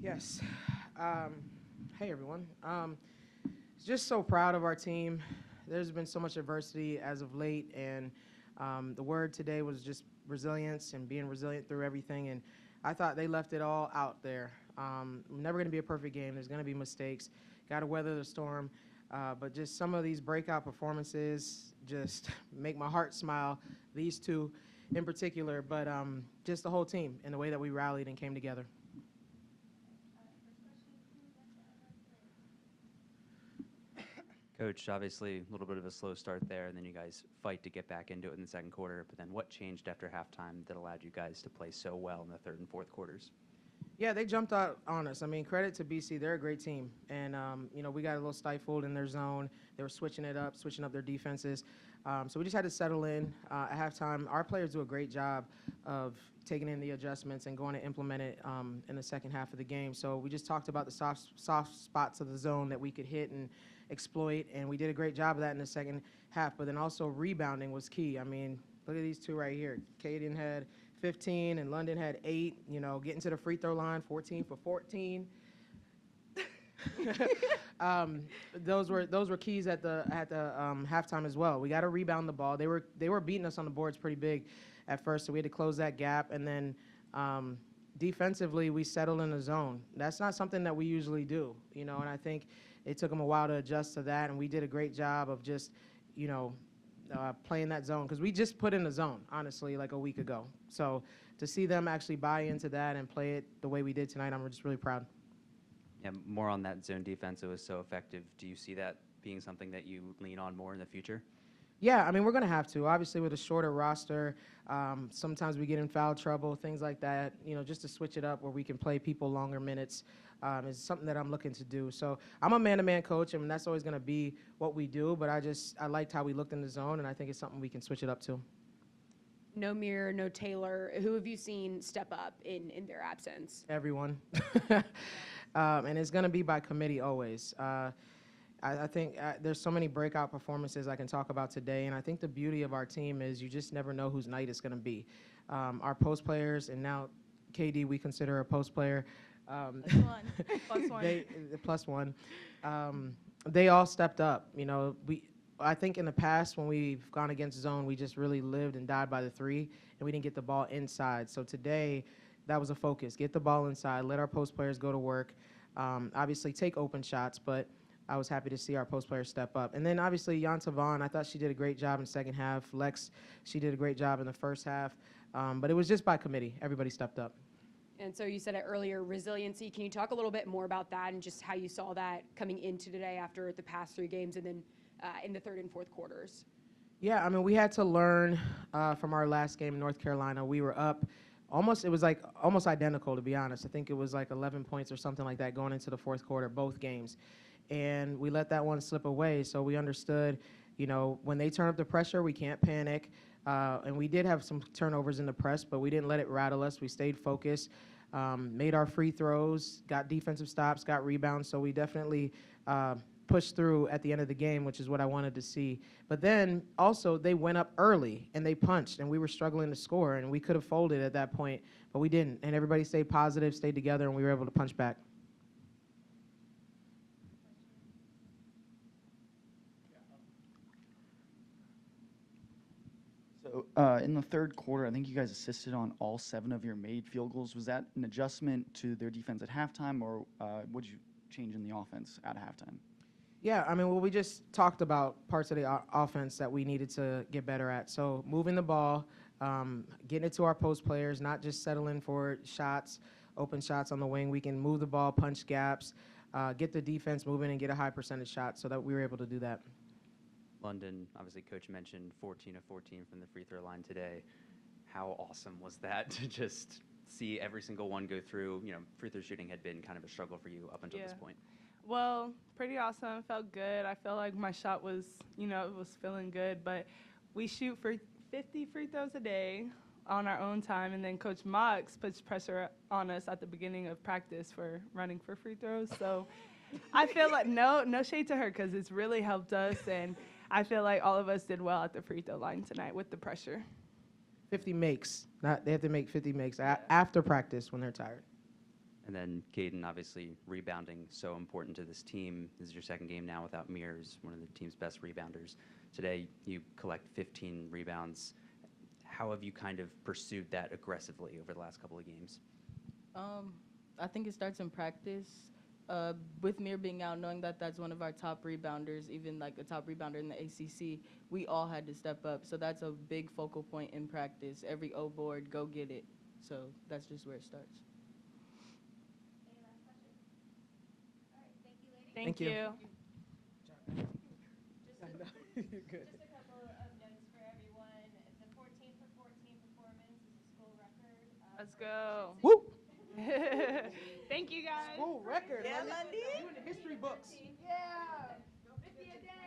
Yes. Um, hey, everyone. Just so proud of our team. There's been so much adversity as of late, and the word today was just resilience and being resilient through everything. And I thought they left it all out there. Never going to be a perfect game. There's going to be mistakes. Got to weather the storm. But just some of these breakout performances just make my heart smile. These two in particular, but just the whole team and the way that we rallied and came together. Coach, obviously a little bit of a slow start there, and then you guys fight to get back into it in the second quarter. But then what changed after halftime that allowed you guys to play so well in the third and fourth quarters? Yeah, they jumped out on us. I mean, credit to BC. They're a great team. And, we got a little stifled in their zone. They were switching it up, switching up their defenses. So we just had to settle in at halftime. Our players do a great job of taking in the adjustments and going to implement it in the second half of the game. So we just talked about the soft spots of the zone that we could hit and exploit, and we did a great job of that in the second half. But then also rebounding was key. I mean, look at these two right here. Kaydan had 15 and London had 8, getting to the free throw line, 14 for 14. Those were keys at the halftime as well. We got to rebound the ball. They were beating us on the boards pretty big at first, so we had to close that gap. And then defensively, we settled in the zone. That's not something that we usually do, and I think it took them a while to adjust to that, and we did a great job of just, playing that zone, because we just put in the zone, honestly, like a week ago. So to see them actually buy into that and play it the way we did tonight, I'm just really proud. Yeah, more on that zone defense. It was so effective. Do you see that being something that you lean on more in the future? Yeah, I mean, we're going to have to. Obviously, with a shorter roster, sometimes we get in foul trouble, things like that. Just to switch it up where we can play people longer minutes is something that I'm looking to do. So I'm a man-to-man coach, and that's always going to be what we do. But I liked how we looked in the zone, and I think it's something we can switch it up to. No Mir, no Taylor. Who have you seen step up in their absence? Everyone. And it's going to be by committee always. I think there's so many breakout performances I can talk about today, and I think the beauty of our team is you just never know whose night it's going to be. Our post players, and now KD we consider a post player. Plus one. Plus one. They all stepped up. I think in the past when we've gone against zone, we just really lived and died by the three, and we didn't get the ball inside. So today, that was a focus. Get the ball inside. Let our post players go to work. Obviously, take open shots, but I was happy to see our post players step up. And then, obviously, Yantavon, I thought she did a great job in the second half. Lex, she did a great job in the first half. But it was just by committee. Everybody stepped up. And so you said it earlier, resiliency. Can you talk a little bit more about that and just how you saw that coming into today after the past 3 games and then in the third and fourth quarters? Yeah, I mean, we had to learn from our last game in North Carolina. We were up it was like almost identical, to be honest. I think it was like 11 points or something like that going into the fourth quarter, both games. And we let that one slip away. So we understood, when they turn up the pressure, we can't panic. And we did have some turnovers in the press, but we didn't let it rattle us. We stayed focused, made our free throws, got defensive stops, got rebounds. So we definitely pushed through at the end of the game, which is what I wanted to see. But then also they went up early and they punched, and we were struggling to score, and we could have folded at that point, but we didn't. And everybody stayed positive, stayed together, and we were able to punch back. So in the third quarter, I think you guys assisted on all 7 of your made field goals. Was that an adjustment to their defense at halftime, or what did you change in the offense at halftime? Yeah, I mean, well, we just talked about parts of the offense that we needed to get better at. So moving the ball, getting it to our post players, not just settling for shots, open shots on the wing. We can move the ball, punch gaps, get the defense moving, and get a high percentage shot, so that we were able to do that. London, obviously, Coach mentioned 14 of 14 from the free throw line today. How awesome was that to just see every single one go through? Free throw shooting had been kind of a struggle for you up until this point. Well, pretty awesome. Felt good. I felt like my shot was, it was feeling good. But we shoot for 50 free throws a day on our own time, and then Coach Mox puts pressure on us at the beginning of practice for running for free throws. So I feel like no shade to her, because it's really helped us, and I feel like all of us did well at the free throw line tonight with the pressure. 50 makes. They have to make 50 makes after practice when they're tired. And then Kaydan, obviously rebounding so important to this team. This is your second game now without Mears, one of the team's best rebounders. Today you collect 15 rebounds. How have you kind of pursued that aggressively over the last couple of games? I think it starts in practice. With Mir being out, knowing that that's one of our top rebounders, even like a top rebounder in the ACC, we all had to step up. So that's a big focal point in practice. Every O board, go get it. So that's just where it starts. Any last questions? All right, thank you, ladies. Thank you. you. Just a couple of notes for everyone. The 14 for 14 performance is a school record. Let's go. Woo! Thank you, guys. School record. Yeah, Lundy. Lundy. You in the history books. Yeah. 50 a day.